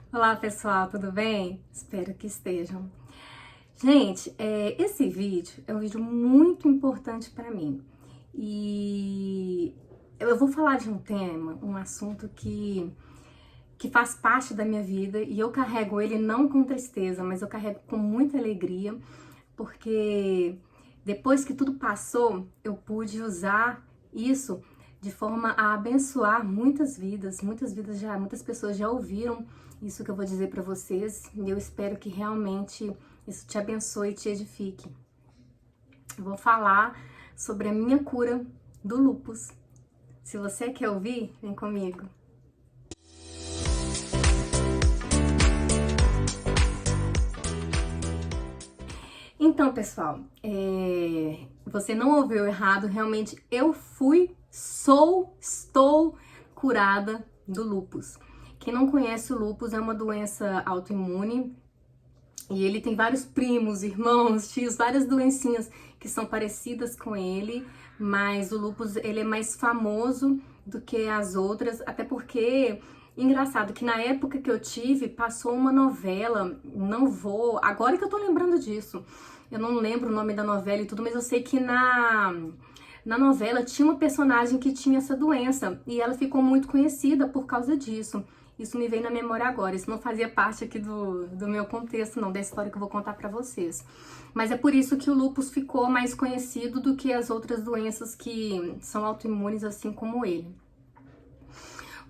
Olá pessoal, tudo bem? Espero que estejam. Gente, esse vídeo é um vídeo muito importante para mim e eu vou falar de um tema, um assunto que faz parte da minha vida e eu carrego ele não com tristeza, mas eu carrego com muita alegria, porque depois que tudo passou, eu pude usar isso de forma a abençoar muitas vidas. Muitas pessoas já ouviram isso que eu vou dizer para vocês e eu espero que realmente isso te abençoe e te edifique. Eu vou falar sobre a minha cura do lúpus. Se você quer ouvir, vem comigo. Então, pessoal, você não ouviu errado, realmente estou curada do lúpus. Quem não conhece o lúpus é uma doença autoimune e ele tem vários primos, irmãos, tios, várias doencinhas que são parecidas com ele, mas o lúpus ele é mais famoso do que as outras, até porque engraçado que na época que eu tive, passou uma novela, agora que eu tô lembrando disso, eu não lembro o nome da novela e tudo, mas eu sei que na novela tinha uma personagem que tinha essa doença e ela ficou muito conhecida por causa disso. Isso me veio na memória agora, isso não fazia parte aqui do meu contexto, não, da história que eu vou contar pra vocês. Mas é por isso que o lúpus ficou mais conhecido do que as outras doenças que são autoimunes, assim como ele.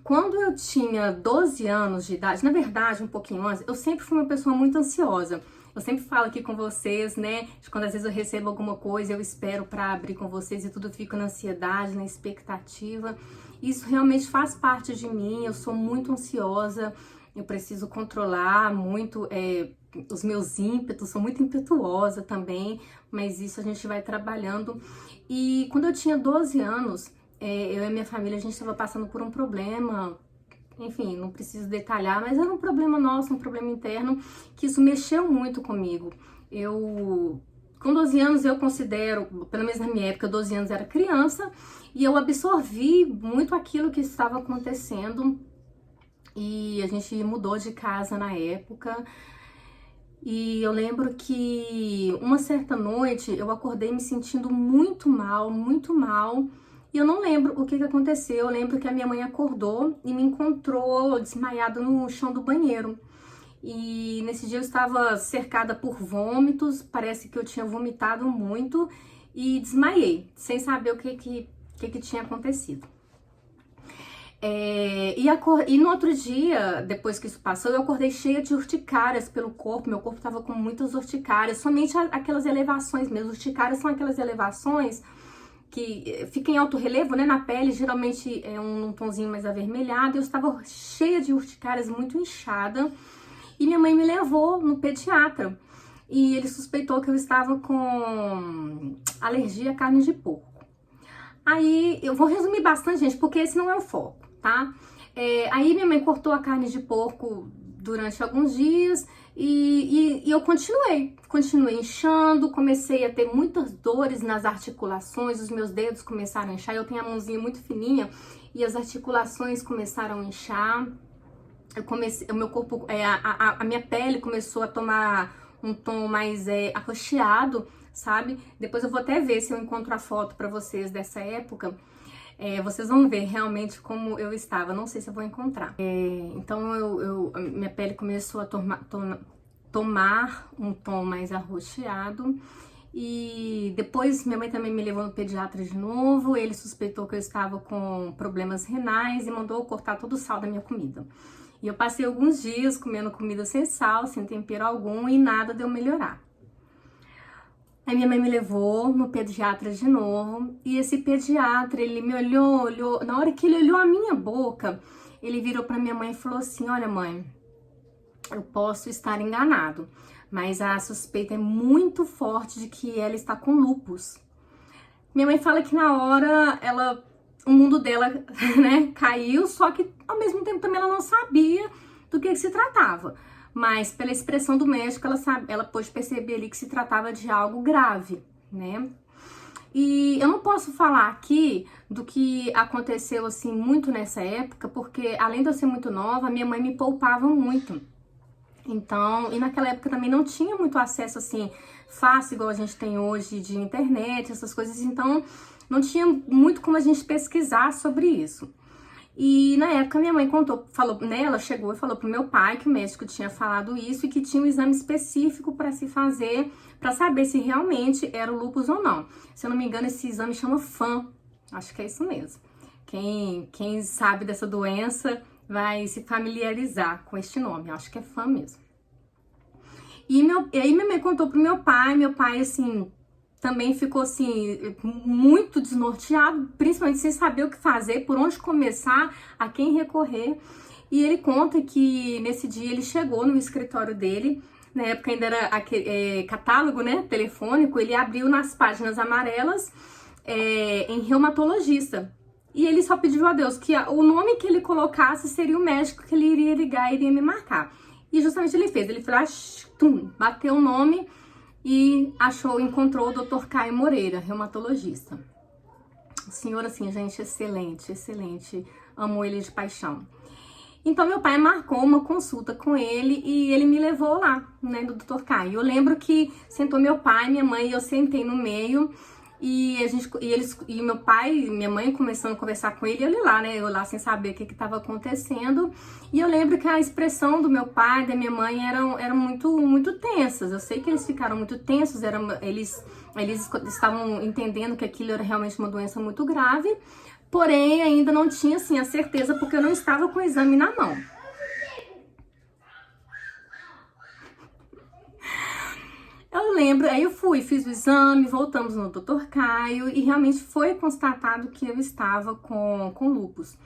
Quando eu tinha 12 anos de idade, na verdade, um pouquinho antes, eu sempre fui uma pessoa muito ansiosa. Eu sempre falo aqui com vocês, né, de quando às vezes eu recebo alguma coisa, eu espero pra abrir com vocês e tudo fica na ansiedade, na expectativa. Isso realmente faz parte de mim, eu sou muito ansiosa, eu preciso controlar muito os meus ímpetos, sou muito impetuosa também, mas isso a gente vai trabalhando. E quando eu tinha 12 anos, eu e a minha família, a gente estava passando por um problema, enfim, não preciso detalhar, mas era um problema nosso, um problema interno, que isso mexeu muito comigo. Com 12 anos, eu considero, pelo menos na minha época, 12 anos era criança, e eu absorvi muito aquilo que estava acontecendo, e a gente mudou de casa na época, e eu lembro que uma certa noite eu acordei me sentindo muito mal, e eu não lembro o que aconteceu. Eu lembro que a minha mãe acordou e me encontrou desmaiada no chão do banheiro. E nesse dia eu estava cercada por vômitos, parece que eu tinha vomitado muito e desmaiei, sem saber o que tinha acontecido. E no outro dia, depois que isso passou, eu acordei cheia de urticárias pelo corpo. Meu corpo estava com muitas urticárias, somente aquelas elevações mesmo. Urticárias são aquelas elevações que ficam em alto relevo, né, na pele, geralmente é um tomzinho mais avermelhado. Eu estava cheia de urticárias, muito inchada, e minha mãe me levou no pediatra. E ele suspeitou que eu estava com alergia à carne de porco. Aí, eu vou resumir bastante, gente, porque esse não é o foco, tá? Aí minha mãe cortou a carne de porco durante alguns dias e eu continuei inchando, comecei a ter muitas dores nas articulações, os meus dedos começaram a inchar, eu tenho a mãozinha muito fininha e as articulações começaram a inchar, o meu corpo, a minha pele começou a tomar um tom mais arroxeado, sabe? Depois eu vou até ver se eu encontro a foto pra vocês dessa época. Vocês vão ver realmente como eu estava. Não sei se eu vou encontrar. Então minha pele começou a tomar um tom mais arroxeado. E depois minha mãe também me levou no pediatra de novo. Ele suspeitou que eu estava com problemas renais e mandou cortar todo o sal da minha comida. E eu passei alguns dias comendo comida sem sal, sem tempero algum, e nada deu melhorar. Aí minha mãe me levou no pediatra de novo, e esse pediatra, ele me olhou, na hora que ele olhou a minha boca, ele virou pra minha mãe e falou assim: olha, mãe, eu posso estar enganado, mas a suspeita é muito forte de que ela está com lúpus. Minha mãe fala que na hora, o mundo dela, né, caiu, só que ao mesmo tempo também ela não sabia do que se tratava. Mas pela expressão do médico, ela pôde perceber ali que se tratava de algo grave, né? E eu não posso falar aqui do que aconteceu assim muito nessa época, porque além de eu ser muito nova, minha mãe me poupava muito. Então, e naquela época também não tinha muito acesso assim fácil igual a gente tem hoje de internet, essas coisas, então não tinha muito como a gente pesquisar sobre isso. E na época minha mãe contou, falou, né, ela chegou e falou pro meu pai que o médico tinha falado isso e que tinha um exame específico para se fazer, para saber se realmente era o lúpus ou não. Se eu não me engano, esse exame chama FAM, acho que é isso mesmo. Quem sabe dessa doença vai se familiarizar com este nome, acho que é FAM mesmo. E aí minha mãe contou pro meu pai, assim, também ficou, assim, muito desnorteado, principalmente sem saber o que fazer, por onde começar, a quem recorrer. E ele conta que nesse dia ele chegou no escritório dele, na época ainda era catálogo, né, telefônico, ele abriu nas páginas amarelas em reumatologista. E ele só pediu a Deus que o nome que ele colocasse seria o médico que ele iria ligar e iria me marcar. E justamente ele fez, ele foi lá, bateu o nome e encontrou o Dr. Caio Moreira, reumatologista. O senhor, assim, gente, excelente, excelente, amo ele de paixão. Então meu pai marcou uma consulta com ele e ele me levou lá, né, do Dr. Caio. Eu lembro que sentou meu pai, minha mãe e eu sentei no meio. E meu pai e minha mãe começando a conversar com ele, ele lá, né? Eu lá sem saber o que estava acontecendo. E eu lembro que a expressão do meu pai e da minha mãe eram muito tensas. Eu sei que eles ficaram muito tensos, eles estavam entendendo que aquilo era realmente uma doença muito grave, porém ainda não tinha assim a certeza porque eu não estava com o exame na mão. Eu lembro, aí eu fiz o exame, voltamos no Dr. Caio e realmente foi constatado que eu estava com lúpus.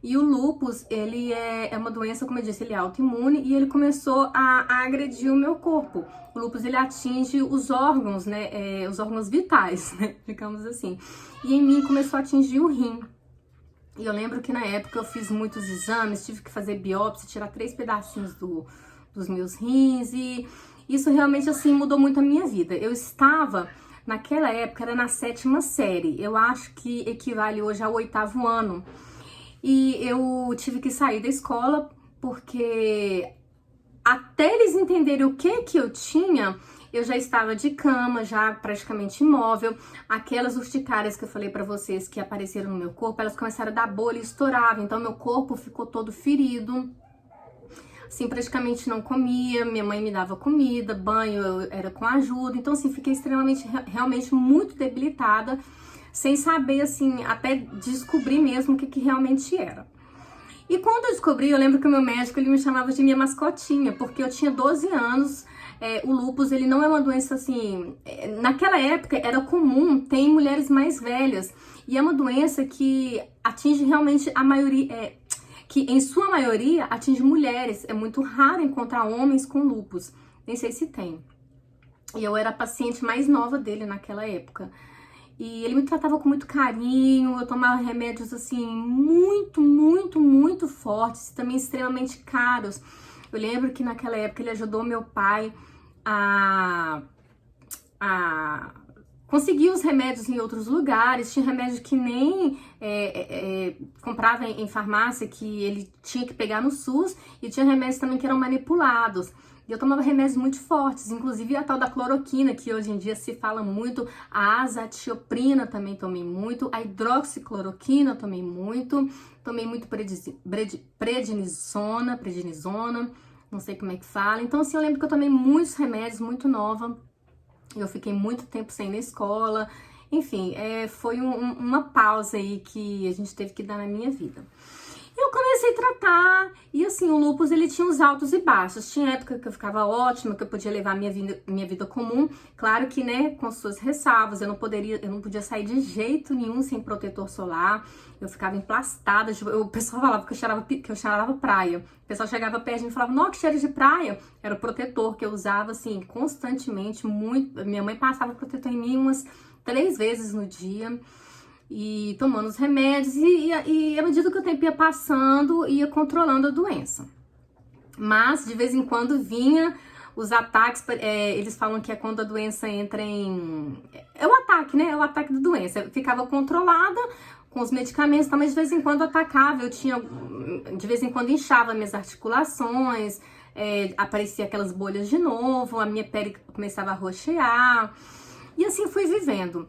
E o lúpus, ele é uma doença, como eu disse, ele é autoimune e ele começou a agredir o meu corpo. O lúpus, ele atinge os órgãos, né, os órgãos vitais, né, digamos assim. E em mim começou a atingir o rim. E eu lembro que na época eu fiz muitos exames, tive que fazer biópsia, tirar 3 pedacinhos dos meus rins e isso realmente, assim, mudou muito a minha vida. Eu estava, naquela época, era na 7ª série. Eu acho que equivale hoje ao 8º ano. E eu tive que sair da escola porque até eles entenderem o que eu tinha, eu já estava de cama, já praticamente imóvel. Aquelas urticárias que eu falei pra vocês que apareceram no meu corpo, elas começaram a dar bolha e estouravam. Então, meu corpo ficou todo ferido. Assim, praticamente não comia, minha mãe me dava comida, banho eu era com ajuda, então assim, fiquei extremamente, realmente muito debilitada, sem saber, assim, até descobrir mesmo o que realmente era. E quando eu descobri, eu lembro que o meu médico, ele me chamava de minha mascotinha, porque eu tinha 12 anos, o lúpus, ele não é uma doença assim, naquela época era comum, tem mulheres mais velhas, e é uma doença que atinge realmente a maioria, que em sua maioria atinge mulheres. É muito raro encontrar homens com lúpus. Nem sei se tem. E eu era a paciente mais nova dele naquela época. E ele me tratava com muito carinho, eu tomava remédios assim muito fortes, também extremamente caros. Eu lembro que naquela época ele ajudou meu pai a conseguir os remédios em outros lugares, tinha remédio que nem comprava em farmácia, que ele tinha que pegar no SUS, e tinha remédios também que eram manipulados. E eu tomava remédios muito fortes, inclusive a tal da cloroquina, que hoje em dia se fala muito, a azatioprina também tomei muito, a hidroxicloroquina tomei muito prednisona, não sei como é que fala. Então assim, eu lembro que eu tomei muitos remédios, muito nova. Eu fiquei muito tempo sem ir na escola. Enfim, foi uma pausa aí que a gente teve que dar na minha vida. Eu comecei a tratar, e assim, o lúpus, ele tinha uns altos e baixos. Tinha época que eu ficava ótima, que eu podia levar minha vida comum. Claro que, né, com suas ressalvas, eu não podia sair de jeito nenhum sem protetor solar. Eu ficava emplastada, o pessoal falava que eu cheirava praia. O pessoal chegava perto de mim e falava, não, que cheiro de praia. Era o protetor que eu usava, assim, constantemente, muito. Minha mãe passava protetor em mim umas 3 vezes no dia. E tomando os remédios, e à medida que o tempo ia passando, ia controlando a doença. Mas, de vez em quando, vinha Os ataques, eles falam que é quando a doença entra em... É o ataque, né? É o ataque da doença. Eu ficava controlada com os medicamentos, mas de vez em quando atacava. Eu tinha... De vez em quando inchava minhas articulações, aparecia aquelas bolhas de novo, a minha pele começava a roxear. E assim fui vivendo.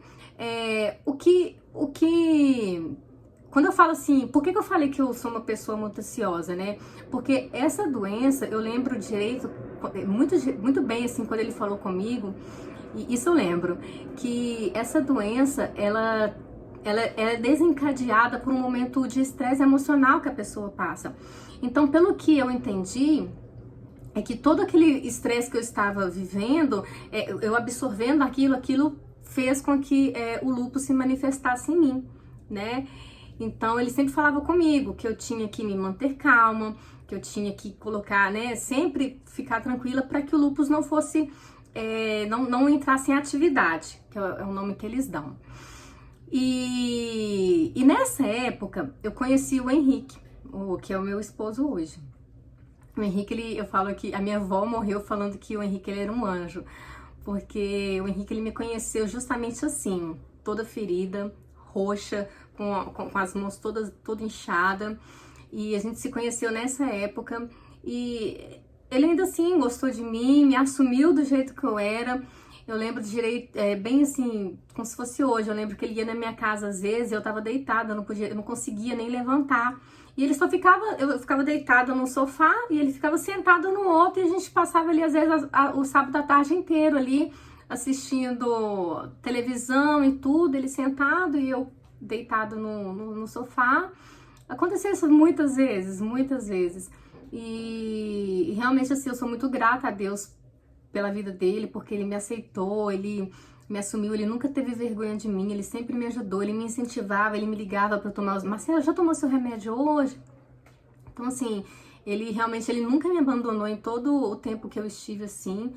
Quando eu falo assim, por que eu falei que eu sou uma pessoa muito ansiosa, né? Porque essa doença, eu lembro direito, muito bem, assim, quando ele falou comigo, e isso eu lembro, que essa doença, ela é desencadeada por um momento de estresse emocional que a pessoa passa. Então, pelo que eu entendi, é que todo aquele estresse que eu estava vivendo, eu absorvendo aquilo fez com que o lúpus se manifestasse em mim, né? Então, ele sempre falava comigo que eu tinha que me manter calma, que eu tinha que colocar, né, sempre ficar tranquila para que o lúpus não fosse, não entrasse em atividade, que é o nome que eles dão. E nessa época, eu conheci o Henrique, que é o meu esposo hoje. O Henrique, eu falo que a minha avó morreu falando que o Henrique ele era um anjo, porque o Henrique ele me conheceu justamente assim, toda ferida, roxa, com as mãos toda inchada, e a gente se conheceu nessa época, e ele ainda assim gostou de mim, me assumiu do jeito que eu era. Eu lembro de direito, bem assim, como se fosse hoje. Eu lembro que ele ia na minha casa às vezes, eu tava deitada, eu não conseguia nem levantar. E ele só ficava, eu ficava deitada no sofá e ele ficava sentado no outro, e a gente passava ali às vezes o sábado à tarde inteiro ali, assistindo televisão e tudo, ele sentado e eu deitado no sofá. Aconteceu isso muitas vezes. E realmente assim, eu sou muito grata a Deus pela vida dele, porque ele me aceitou, ele me assumiu, ele nunca teve vergonha de mim, ele sempre me ajudou, ele me incentivava, ele me ligava para eu tomar os... Marcela, já tomou seu remédio hoje? Então assim, ele realmente, ele nunca me abandonou em todo o tempo que eu estive assim,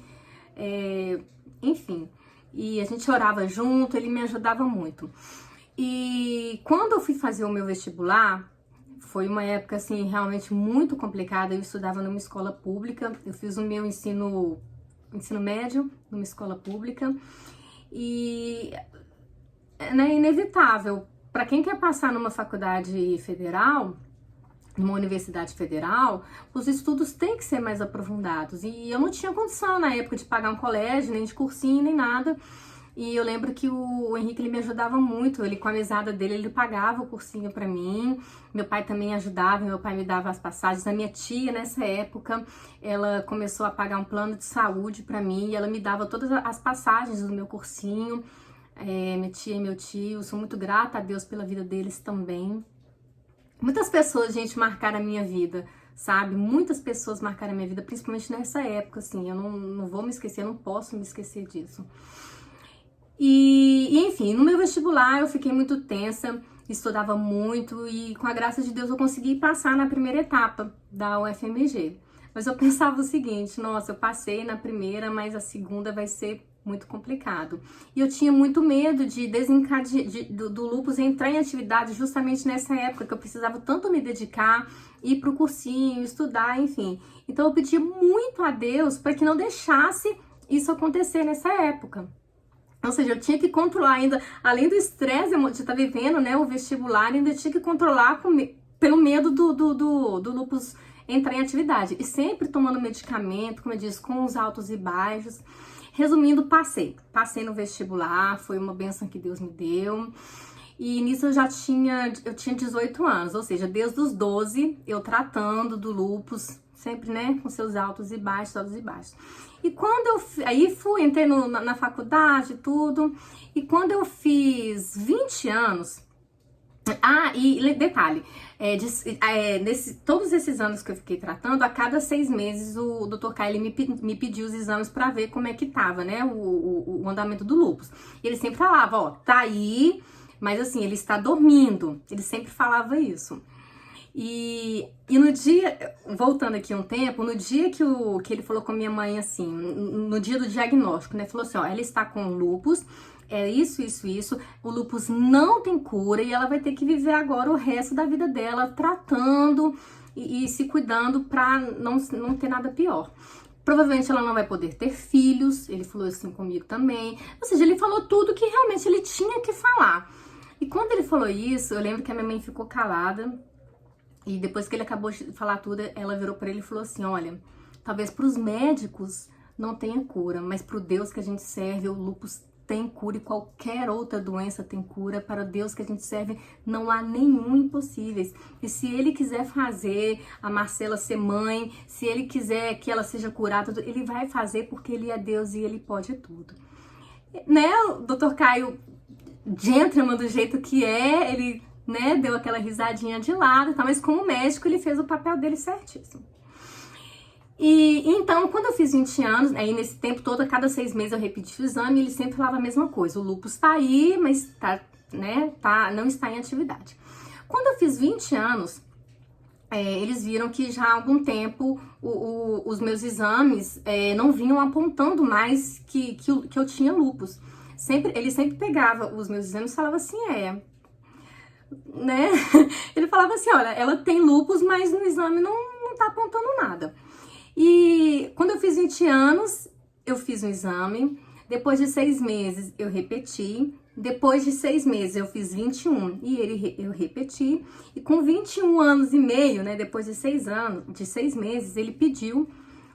enfim, e a gente orava junto, ele me ajudava muito. E quando eu fui fazer o meu vestibular, foi uma época assim realmente muito complicada. Eu estudava numa escola pública, eu fiz o meu ensino médio numa escola pública, e é inevitável, para quem quer passar numa faculdade federal, numa universidade federal, os estudos têm que ser mais aprofundados, e eu não tinha condição na época de pagar um colégio, nem de cursinho, nem nada. E eu lembro que o Henrique, ele me ajudava muito, ele com a mesada dele, ele pagava o cursinho pra mim, meu pai também ajudava, meu pai me dava as passagens, a minha tia nessa época, ela começou a pagar um plano de saúde pra mim, e ela me dava todas as passagens do meu cursinho, minha tia e meu tio, sou muito grata a Deus pela vida deles também. Muitas pessoas, gente, marcaram a minha vida, sabe? Muitas pessoas marcaram a minha vida, principalmente nessa época, assim, eu não vou me esquecer, eu não posso me esquecer disso. E enfim, no meu vestibular eu fiquei muito tensa, estudava muito e com a graça de Deus eu consegui passar na primeira etapa da UFMG. Mas eu pensava o seguinte, nossa, eu passei na primeira, mas a segunda vai ser muito complicado. E eu tinha muito medo de do lúpus entrar em atividade justamente nessa época, que eu precisava tanto me dedicar, ir pro cursinho, estudar, enfim. Então eu pedi muito a Deus para que não deixasse isso acontecer nessa época. Ou seja, eu tinha que controlar ainda, além do estresse de estar vivendo, né, o vestibular, ainda tinha que controlar pelo medo do lúpus entrar em atividade. E sempre tomando medicamento, como eu disse, com os altos e baixos. Resumindo, passei no vestibular, foi uma bênção que Deus me deu. E nisso eu tinha 18 anos, ou seja, desde os 12, eu tratando do lúpus, sempre, né, com seus altos e baixos, altos e baixos. E quando entrei na faculdade, tudo, e quando eu fiz 20 anos, e detalhe, todos esses anos que eu fiquei tratando, a cada 6 meses o Dr. Kyle me pediu os exames pra ver como é que tava, né, o andamento do lúpus. E ele sempre falava, ó, tá aí, mas assim, ele está dormindo, ele sempre falava isso. E no dia, voltando aqui um tempo, no dia que ele falou com a minha mãe, assim, no dia do diagnóstico, né, falou assim, ó, ela está com lúpus, é isso, o lúpus não tem cura e ela vai ter que viver agora o resto da vida dela tratando e se cuidando pra não ter nada pior. Provavelmente ela não vai poder ter filhos, ele falou assim comigo também. Ou seja, ele falou tudo que realmente ele tinha que falar. E quando ele falou isso, eu lembro que a minha mãe ficou calada. E depois que ele acabou de falar tudo, ela virou para ele e falou assim, olha, talvez para os médicos não tenha cura, mas para o Deus que a gente serve, o lúpus tem cura e qualquer outra doença tem cura. Para o Deus que a gente serve, não há nenhum impossíveis. E se ele quiser fazer a Marcela ser mãe, se ele quiser que ela seja curada, ele vai fazer porque ele é Deus e ele pode tudo. Né, o Dr. Caio, gentleman do jeito que é, ele, né, deu aquela risadinha de lado, tá? Mas como médico ele fez o papel dele certíssimo. E então, quando eu fiz 20 anos, aí nesse tempo todo, a cada 6 meses eu repeti o exame, e ele sempre falava a mesma coisa, o lúpus tá aí, mas tá, né, não está em atividade. Quando eu fiz 20 anos, eles viram que já há algum tempo os meus exames não vinham apontando mais que eu tinha lúpus. Ele sempre pegava os meus exames e falava assim, né? Ele falava assim, olha, ela tem lúpus, mas no exame não tá apontando nada. E quando eu fiz 20 anos, eu fiz um exame. Depois de 6 meses, eu repeti. Depois de 6 meses, eu fiz 21 e eu repeti. E com 21 anos e meio, né, depois de 6 meses, ele pediu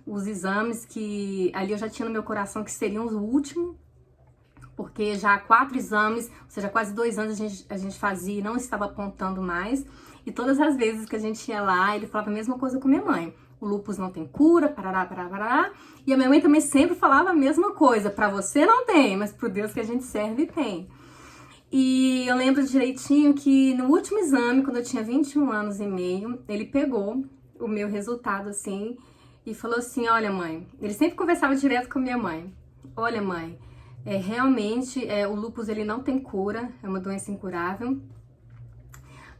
os exames que ali eu já tinha no meu coração que seriam os últimos. Porque já há 4 exames, ou seja, quase 2 anos a gente fazia e não estava apontando mais. E todas as vezes que a gente ia lá, ele falava a mesma coisa com minha mãe. O lúpus não tem cura, parará, parará, parará. E a minha mãe também sempre falava a mesma coisa. Pra você não tem, mas pro Deus que a gente serve tem. E eu lembro direitinho que no último exame, quando eu tinha 21 anos e meio, ele pegou o meu resultado assim e falou assim, olha mãe, ele sempre conversava direto com a minha mãe. Olha mãe, realmente o lúpus ele não tem cura, é uma doença incurável.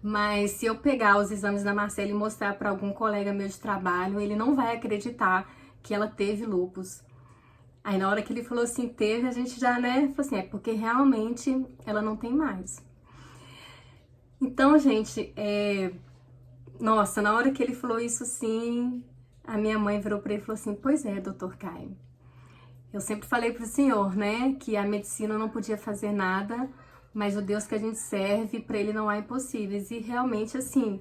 Mas se eu pegar os exames da Marcela e mostrar para algum colega meu de trabalho, ele não vai acreditar que ela teve lúpus. Aí na hora que ele falou assim, teve, a gente já, né, falou assim, porque realmente ela não tem mais. Então, gente, nossa, na hora que ele falou isso assim, a minha mãe virou para ele e falou assim, pois é, Dr. Caio. Eu sempre falei pro senhor, né, que a medicina não podia fazer nada, mas o Deus que a gente serve, para ele não há impossíveis. E realmente, assim,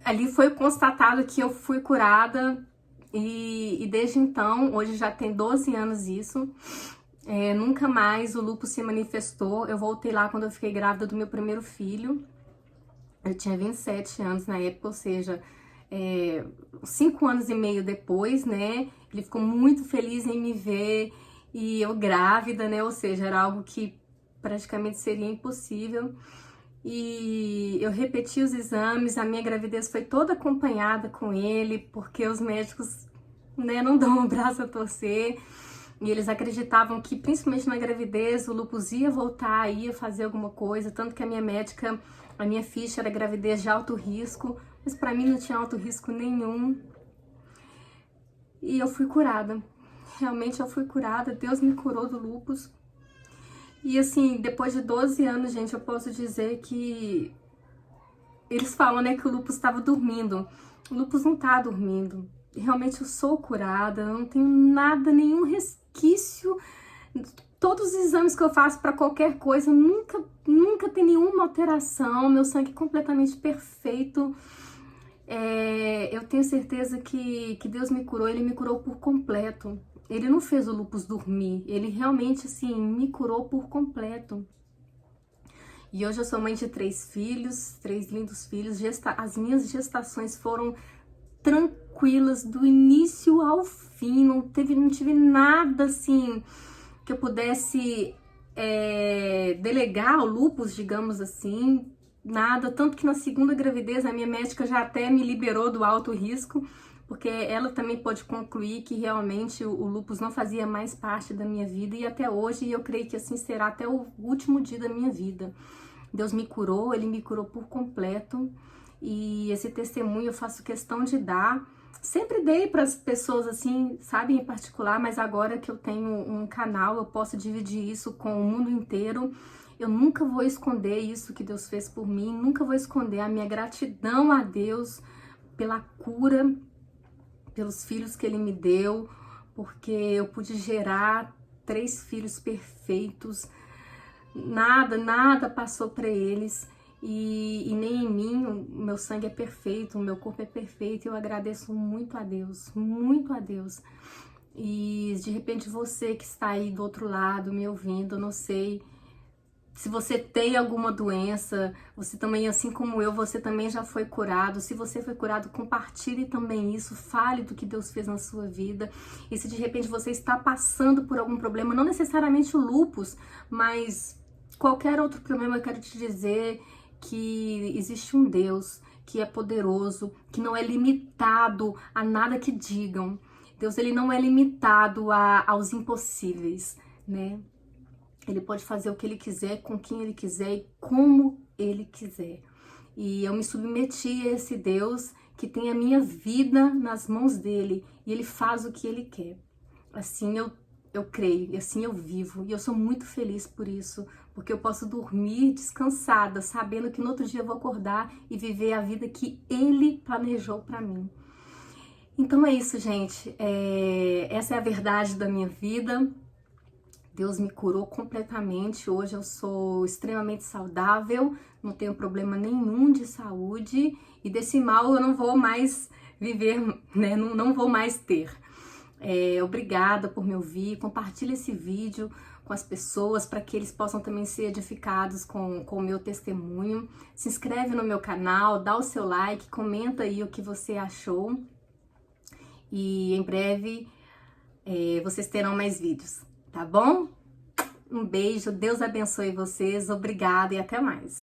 ali foi constatado que eu fui curada e desde então, hoje já tem 12 anos isso, nunca mais o lúpus se manifestou. Eu voltei lá quando eu fiquei grávida do meu primeiro filho, eu tinha 27 anos na época, ou seja, 5 anos e meio depois, né, ele ficou muito feliz em me ver e eu grávida, né, ou seja, era algo que praticamente seria impossível. E eu repeti os exames, a minha gravidez foi toda acompanhada com ele, porque os médicos, né, não dão o braço a torcer. E eles acreditavam que, principalmente na gravidez, o lúpus ia voltar, ia fazer alguma coisa. Tanto que a minha médica, a minha ficha era gravidez de alto risco, mas pra mim não tinha alto risco nenhum. E eu fui curada. Realmente eu fui curada, Deus me curou do lúpus. E assim, depois de 12 anos, gente, eu posso dizer que eles falam, né, que o lúpus estava dormindo. O lúpus não tá dormindo. Realmente eu sou curada, eu não tenho nada, nenhum resquício. Todos os exames que eu faço para qualquer coisa, nunca tem nenhuma alteração. Meu sangue é completamente perfeito. Eu tenho certeza que Deus me curou, Ele me curou por completo. Ele não fez o lúpus dormir, ele realmente, assim, me curou por completo. E hoje eu sou mãe de 3 filhos, 3 lindos filhos. As minhas gestações foram tranquilas do início ao fim, não tive nada, assim, que eu pudesse delegar ao lúpus, digamos assim, nada. Tanto que na segunda gravidez a minha médica já até me liberou do alto risco, porque ela também pôde concluir que realmente o lúpus não fazia mais parte da minha vida e até hoje eu creio que assim será até o último dia da minha vida. Deus me curou, Ele me curou por completo e esse testemunho eu faço questão de dar. Sempre dei para as pessoas assim, sabe, em particular, mas agora que eu tenho um canal eu posso dividir isso com o mundo inteiro. Eu nunca vou esconder isso que Deus fez por mim, nunca vou esconder a minha gratidão a Deus pela cura, pelos filhos que Ele me deu, porque eu pude gerar 3 filhos perfeitos, nada passou para eles, e nem em mim. O meu sangue é perfeito, o meu corpo é perfeito, e eu agradeço muito a Deus, muito a Deus. E de repente você que está aí do outro lado me ouvindo, eu não sei se você tem alguma doença, você também, assim como eu, você também já foi curado. Se você foi curado, compartilhe também isso, fale do que Deus fez na sua vida. E se de repente você está passando por algum problema, não necessariamente o lúpus, mas qualquer outro problema, eu quero te dizer que existe um Deus que é poderoso, que não é limitado a nada que digam. Deus, ele não é limitado aos impossíveis, né? Ele pode fazer o que ele quiser, com quem ele quiser e como ele quiser. E eu me submeti a esse Deus que tem a minha vida nas mãos dele, e ele faz o que ele quer. Assim eu creio, e assim eu vivo, e eu sou muito feliz por isso, porque eu posso dormir descansada, sabendo que no outro dia eu vou acordar e viver a vida que ele planejou para mim. Então é isso, gente. Essa é a verdade da minha vida. Deus me curou completamente. Hoje eu sou extremamente saudável, não tenho problema nenhum de saúde, e desse mal eu não vou mais viver, né? Não vou mais ter. Obrigada por me ouvir. Compartilhe esse vídeo com as pessoas para que eles possam também ser edificados com o meu testemunho. Se inscreve no meu canal, dá o seu like, comenta aí o que você achou. E em breve vocês terão mais vídeos. Tá bom? Um beijo, Deus abençoe vocês, obrigada e até mais.